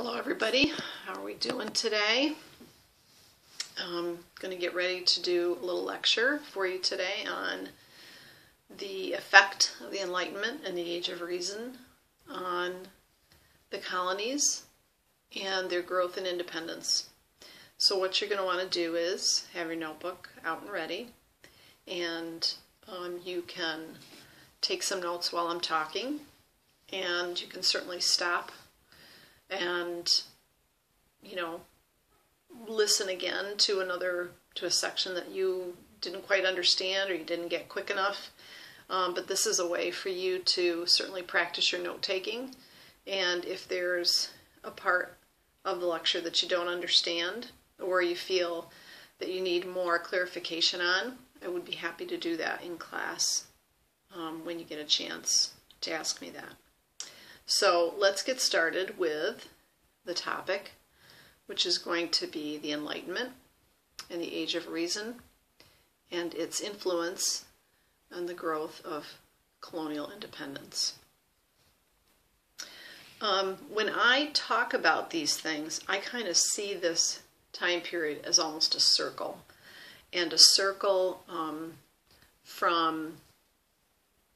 Hello everybody, how are we doing today? I'm going to get ready to do a little lecture for you today on the effect of the Enlightenment and the Age of Reason on the colonies and their growth and independence. So what you're going to want to do is have your notebook out and ready, and you can take some notes while I'm talking, and you can certainly stop and, listen again to a section that you didn't quite understand or you didn't get quick enough. But this is a way for you to certainly practice your note-taking. And if there's a part of the lecture that you don't understand or you feel that you need more clarification on, I would be happy to do that in class when you get a chance to ask me that. So let's get started with the topic, which is going to be the Enlightenment and the Age of Reason and its influence on the growth of colonial independence. When I talk about these things, I kind of see this time period as almost a circle, and a circle from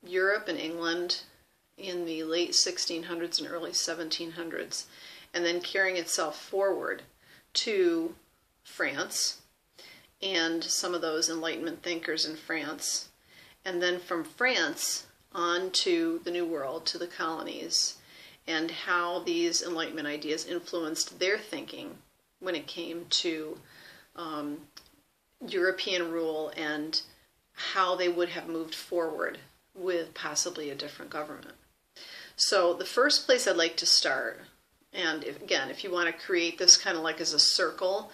Europe and England in the late 1600s and early 1700s, and then carrying itself forward to France and some of those Enlightenment thinkers in France, and then from France on to the New World, to the colonies, and how these Enlightenment ideas influenced their thinking when it came to European rule and how they would have moved forward with possibly a different government. So the first place I'd like to start, and if you want to create this kind of like as a circle,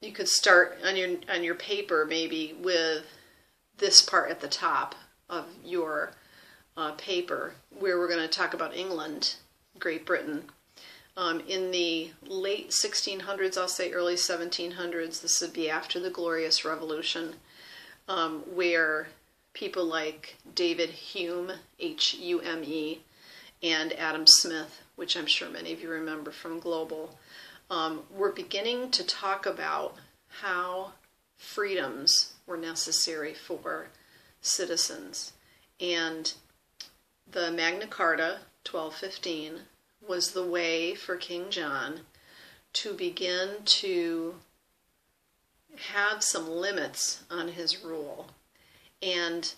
you could start on your paper maybe with this part at the top of your paper, where we're going to talk about England, Great Britain. In the late 1600s, I'll say early 1700s, this would be after the Glorious Revolution, where people like David Hume, H-U-M-E, and Adam Smith, which I'm sure many of you remember from Global, were beginning to talk about how freedoms were necessary for citizens. And the Magna Carta, 1215, was the way for King John to begin to have some limits on his rule. And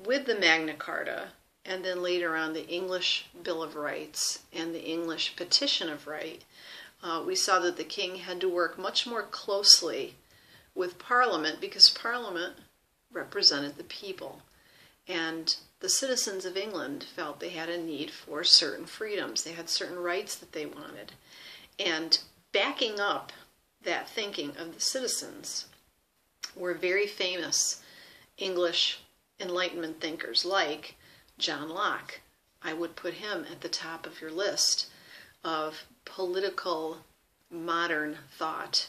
with the Magna Carta, and then later on the English Bill of Rights and the English Petition of Right, we saw that the king had to work much more closely with Parliament, because Parliament represented the people. And the citizens of England felt they had a need for certain freedoms. They had certain rights that they wanted. And backing up that thinking of the citizens were very famous English Enlightenment thinkers like John Locke. I would put him at the top of your list of political modern thought,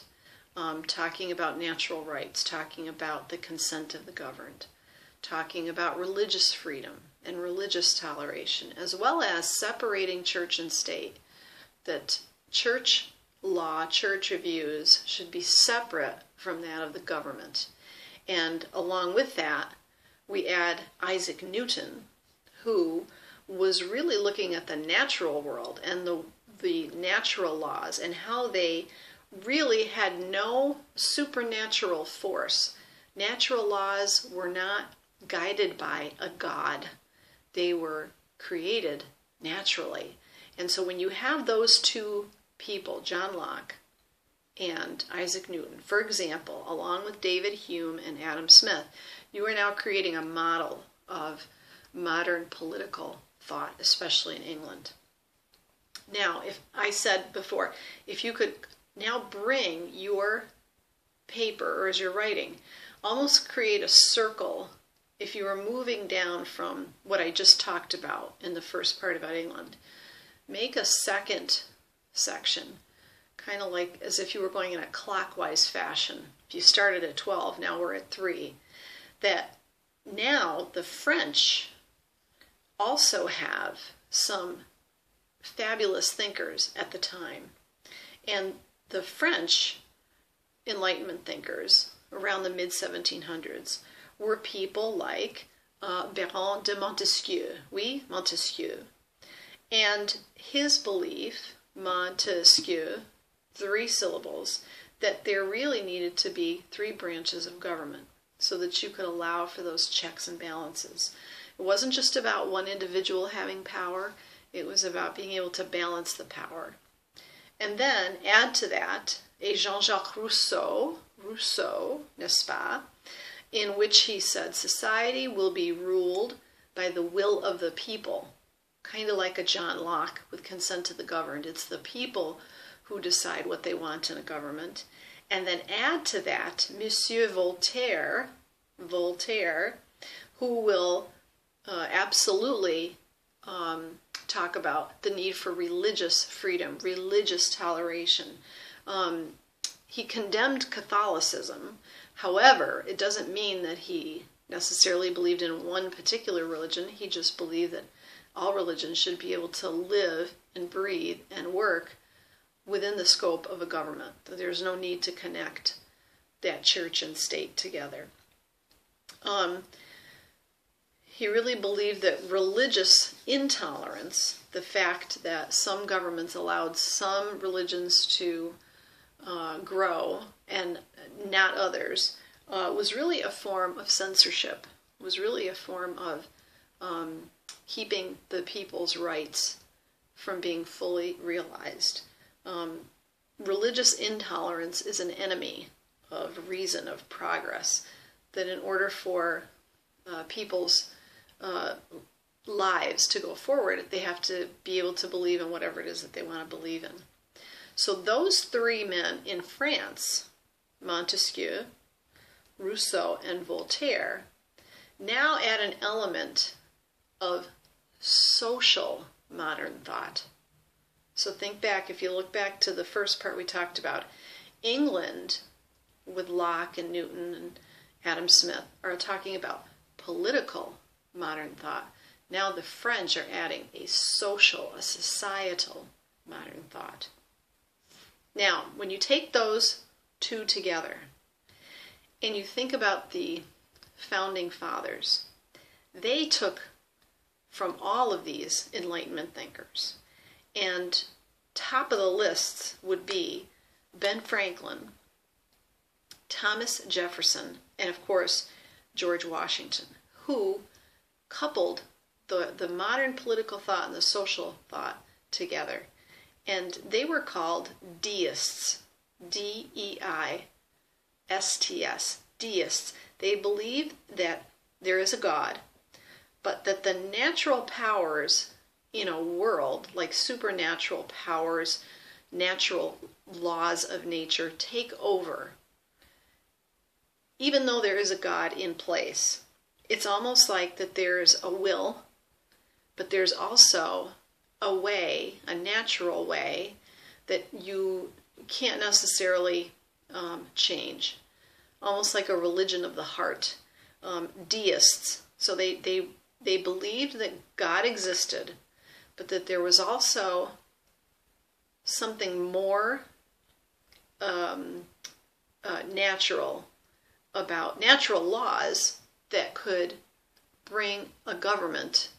talking about natural rights, talking about the consent of the governed, talking about religious freedom and religious toleration, as well as separating church and state, that church law, church views should be separate from that of the government. And along with that, we add Isaac Newton, who was really looking at the natural world and the natural laws and how they really had no supernatural force. Natural laws were not guided by a god. They were created naturally. And so when you have those two people, John Locke and Isaac Newton, for example, along with David Hume and Adam Smith, you are now creating a model of modern political thought, especially in England. Now, if I said before, if you could now bring your paper, or as you're writing, almost create a circle, if you were moving down from what I just talked about in the first part about England, make a second section, kind of like as if you were going in a clockwise fashion. If you started at 12, now we're at 3. That now the French also have some fabulous thinkers at the time. And the French Enlightenment thinkers around the mid-1700s were people like Baron de Montesquieu, oui, Montesquieu. And his belief, Montesquieu, 3 syllables, that there really needed to be 3 branches of government so that you could allow for those checks and balances. It wasn't just about one individual having power, it was about being able to balance the power. And then add to that a Jean-Jacques Rousseau, n'est-ce pas, in which he said society will be ruled by the will of the people, kind of like a John Locke with consent to the governed. It's the people who decide what they want in a government. And then add to that Monsieur Voltaire, who will absolutely talk about the need for religious freedom, religious toleration. He condemned Catholicism. However, it doesn't mean that he necessarily believed in one particular religion. He just believed that all religions should be able to live and breathe and work within the scope of a government. There's no need to connect that church and state together. He really believed that religious intolerance, the fact that some governments allowed some religions to grow and not others, was really a form of censorship, was really a form of keeping the people's rights from being fully realized. Religious intolerance is an enemy of reason, of progress, that in order for people's lives to go forward, they have to be able to believe in whatever it is that they want to believe in. So those 3 men in France, Montesquieu, Rousseau, and Voltaire, now add an element of social modern thought. So think back, if you look back to the first part we talked about, England, with Locke and Newton and Adam Smith, are talking about political modern thought. Now the French are adding a social, a societal modern thought. Now, when you take those 2 together, and you think about the founding fathers, they took from all of these Enlightenment thinkers, and top of the lists would be Ben Franklin, Thomas Jefferson, and of course George Washington, who coupled the modern political thought and the social thought together. And they were called deists, D-E-I-S-T-S, deists. They believed that there is a God, but that the natural powers in a world, like supernatural powers, natural laws of nature, take over. Even though there is a God in place, it's almost like that there's a will, but there's also a way, a natural way, that you can't necessarily change. Almost like a religion of the heart. Deists. So they believed that God existed, but that there was also something more natural about natural laws that could bring a government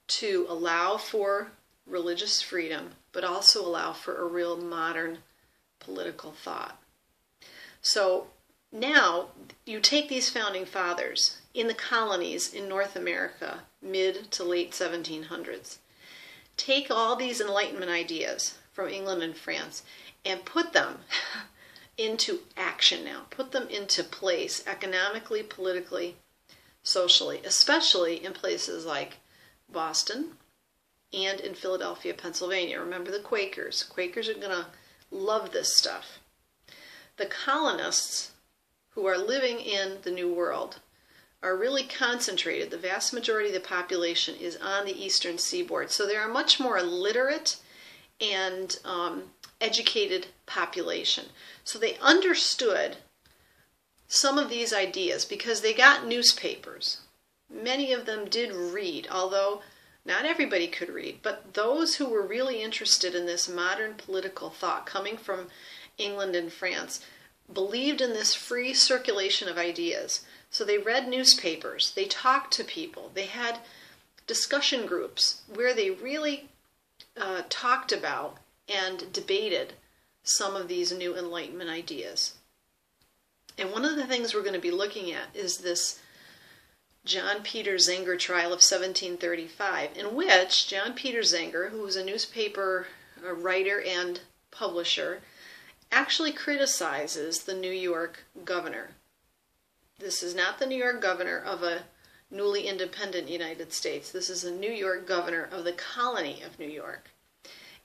to allow for religious freedom, but also allow for a real modern political thought. So now you take these founding fathers in the colonies in North America, mid to late 1700s. Take all these Enlightenment ideas from England and France and put them into action now. Put them into place economically, politically, socially, especially in places like Boston and in Philadelphia, Pennsylvania. Remember the Quakers. Quakers are going to love this stuff. The colonists who are living in the New World are really concentrated. The vast majority of the population is on the eastern seaboard. So they're a much more literate and educated population. So they understood some of these ideas because they got newspapers. Many of them did read, although Not everybody could read, but those who were really interested in this modern political thought coming from England and France believed in this free circulation of ideas. So they read newspapers, they talked to people, they had discussion groups where they really talked about and debated some of these new Enlightenment ideas. And one of the things we're going to be looking at is this John Peter Zenger trial of 1735, in which John Peter Zenger, who was a newspaper writer and publisher, actually criticizes the New York governor. This is not the New York governor of a newly independent United States. This is the New York governor of the colony of New York.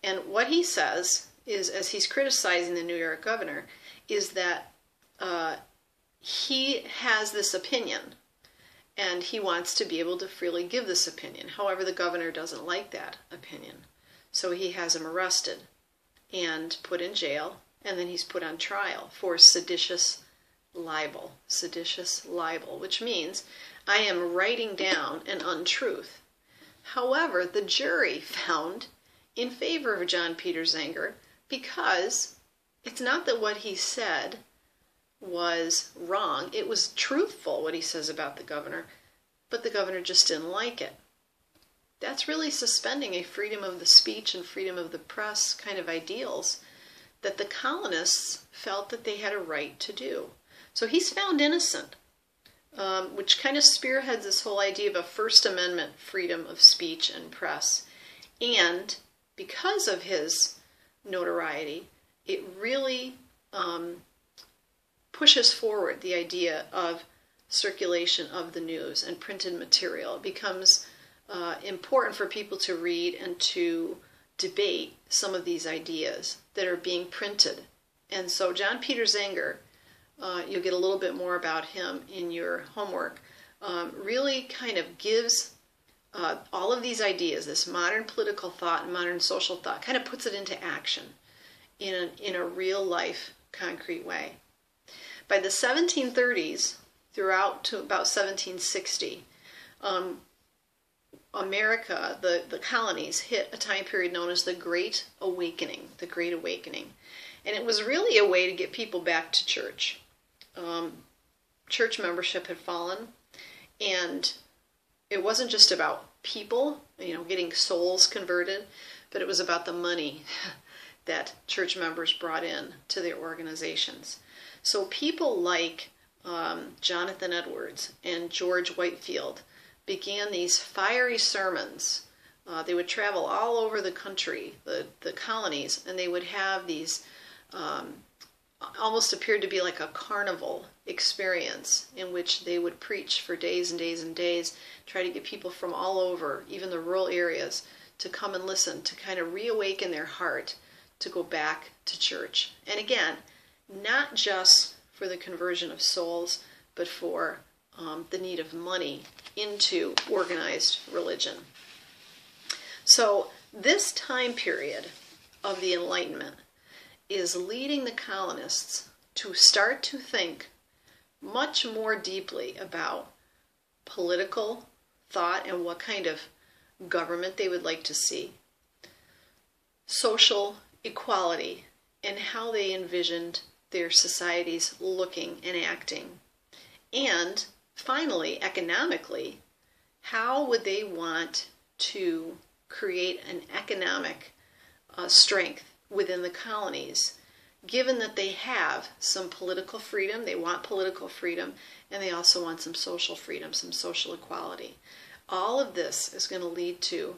And what he says is, as he's criticizing the New York governor, is that he has this opinion and he wants to be able to freely give this opinion. However, the governor doesn't like that opinion. So he has him arrested and put in jail, and then he's put on trial for seditious libel. Seditious libel, which means I am writing down an untruth. However, the jury found in favor of John Peter Zenger because it's not that what he said was wrong. It was truthful, what he says about the governor, but the governor just didn't like it. That's really suspending a freedom of the speech and freedom of the press kind of ideals that the colonists felt that they had a right to do. So he's found innocent, which kind of spearheads this whole idea of a First Amendment freedom of speech and press. And because of his notoriety, it really pushes forward the idea of circulation of the news and printed material. It becomes important for people to read and to debate some of these ideas that are being printed. And so John Peter Zenger, you'll get a little bit more about him in your homework, really kind of gives all of these ideas, this modern political thought and modern social thought, kind of puts it into action in a real life, concrete way. By the 1730s, throughout to about 1760, America, the colonies, hit a time period known as the Great Awakening, the Great Awakening. And it was really a way to get people back to church. Church membership had fallen, and it wasn't just about people, getting souls converted, but it was about the money that church members brought in to their organizations. So people like Jonathan Edwards and George Whitefield began these fiery sermons. They would travel all over the country, the colonies, and they would have these almost appeared to be like a carnival experience in which they would preach for days and days and days, try to get people from all over, even the rural areas, to come and listen, to kind of reawaken their heart to go back to church. And again, not just for the conversion of souls, but for the need of money into organized religion. So this time period of the Enlightenment is leading the colonists to start to think much more deeply about political thought and what kind of government they would like to see, social equality, and how they envisioned their societies looking and acting. And finally, economically, how would they want to create an economic strength within the colonies, given that they have some political freedom, they want political freedom, and they also want some social freedom, some social equality. All of this is going to lead to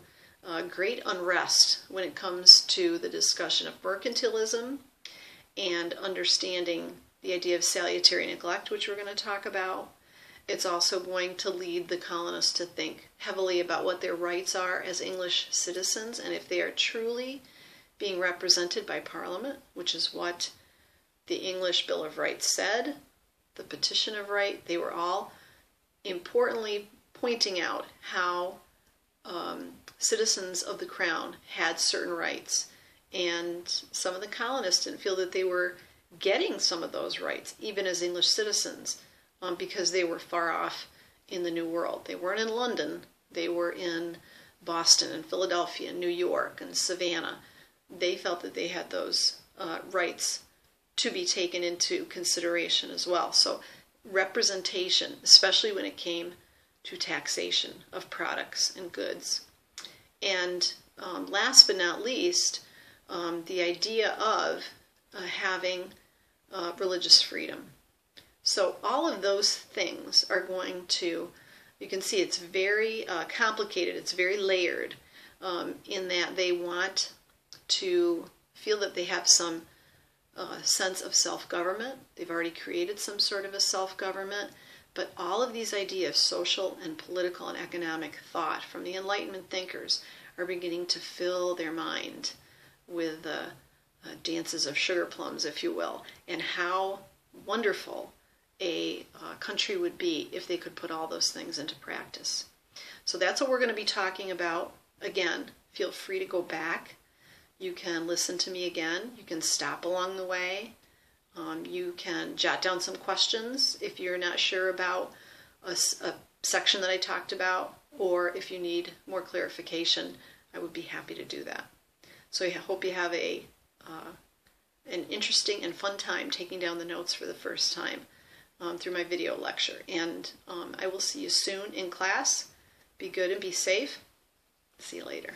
great unrest when it comes to the discussion of mercantilism and understanding the idea of salutary neglect, which we're going to talk about. It's also going to lead the colonists to think heavily about what their rights are as English citizens, and if they are truly being represented by Parliament, which is what the English Bill of Rights said, the Petition of Right. They were all importantly pointing out how citizens of the Crown had certain rights, and some of the colonists didn't feel that they were getting some of those rights, even as English citizens, because they were far off in the New World. They weren't in London, they were in Boston and Philadelphia and New York and Savannah, they felt that they had those rights to be taken into consideration as well. So representation, especially when it came to taxation of products and goods. And last but not least, the idea of having religious freedom. So all of those things are going to, you can see it's very complicated, it's very layered, in that they want to feel that they have some sense of self-government. They've already created some sort of a self-government, but all of these ideas of social and political and economic thought from the Enlightenment thinkers are beginning to fill their mind with dances of sugar plums, if you will, and how wonderful a country would be if they could put all those things into practice. So that's what we're going to be talking about. Again, feel free to go back. You can listen to me again. You can stop along the way. You can jot down some questions if you're not sure about a section that I talked about, or if you need more clarification, I would be happy to do that. So I hope you have an interesting and fun time taking down the notes for the first time through my video lecture. And I will see you soon in class. Be good and be safe. See you later.